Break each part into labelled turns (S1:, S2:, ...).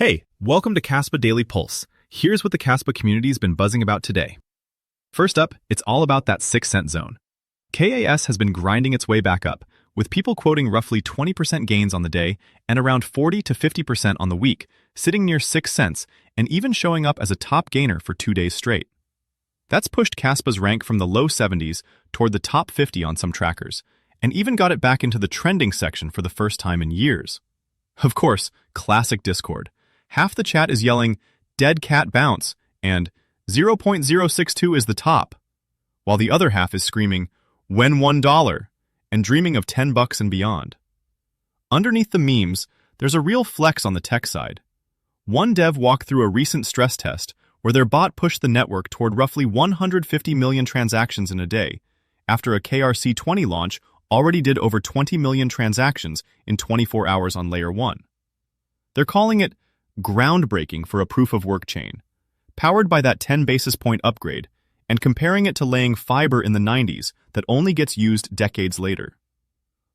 S1: Hey, welcome to Kaspa Daily Pulse. Here's what the Kaspa community's been buzzing about today. First up, it's all about that 6-cent zone. KAS has been grinding its way back up, with people quoting roughly 20% gains on the day and around 40 to 50% on the week, sitting near 6 cents and even showing up as a top gainer for 2 days straight. That's pushed Kaspa's rank from the low 70s toward the top 50 on some trackers, and even got it back into the trending section for the first time in years. Of course, classic Discord. Half the chat is yelling, "Dead cat bounce," and 0.062 is the top, while the other half is screaming, "When $1," and dreaming of $10 and beyond. Underneath the memes, there's a real flex on the tech side. One dev walked through a recent stress test where their bot pushed the network toward roughly 150 million transactions in a day, after a KRC-20 launch already did over 20 million transactions in 24 hours on Layer 1. They're calling it groundbreaking for a proof-of-work chain, powered by that 10 basis point upgrade, and comparing it to laying fiber in the 90s that only gets used decades later.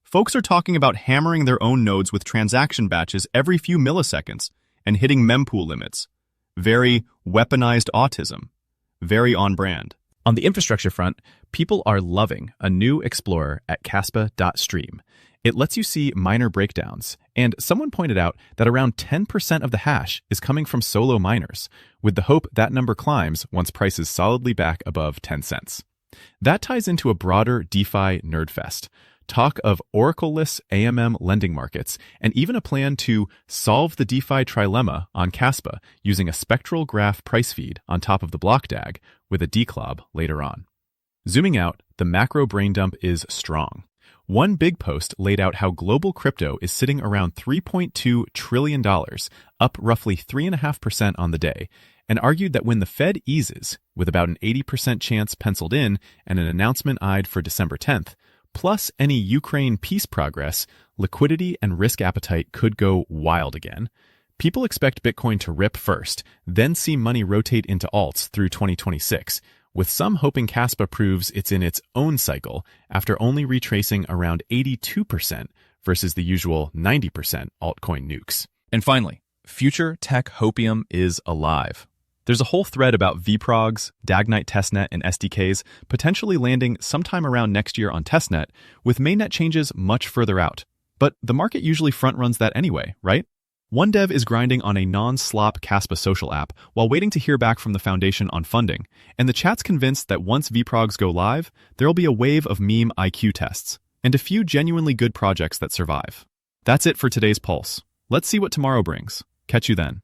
S1: Folks are talking about hammering their own nodes with transaction batches every few milliseconds and hitting mempool limits. Very weaponized autism. Very on-brand.
S2: On the infrastructure front, people are loving a new explorer at Kaspa.stream. It lets you see miner breakdowns, and someone pointed out that around 10% of the hash is coming from solo miners, with the hope that number climbs once price is solidly back above 10 cents. That ties into a broader DeFi nerdfest, talk of Oracle-less AMM lending markets, and even a plan to solve the DeFi trilemma on Kaspa using a spectral graph price feed on top of the block DAG with a declob later on. Zooming out, the macro brain dump is strong. One big post laid out how global crypto is sitting around $3.2 trillion, up roughly 3.5% on the day, and argued that when the Fed eases, with about an 80% chance penciled in and an announcement eyed for December 10th, plus any Ukraine peace progress, liquidity and risk appetite could go wild again. People expect Bitcoin to rip first, then see money rotate into alts through 2026, with some hoping Kaspa proves it's in its own cycle after only retracing around 82% versus the usual 90% altcoin nukes.
S1: And finally, future tech hopium is alive. There's a whole thread about vProgs, DagKnight testnet, and SDKs potentially landing sometime around next year on testnet, with mainnet changes much further out. But the market usually front-runs that anyway, right? One dev is grinding on a non-slop Kaspa social app while waiting to hear back from the foundation on funding, and the chat's convinced that once vProgs go live, there'll be a wave of meme IQ tests, and a few genuinely good projects that survive. That's it for today's Pulse. Let's see what tomorrow brings. Catch you then.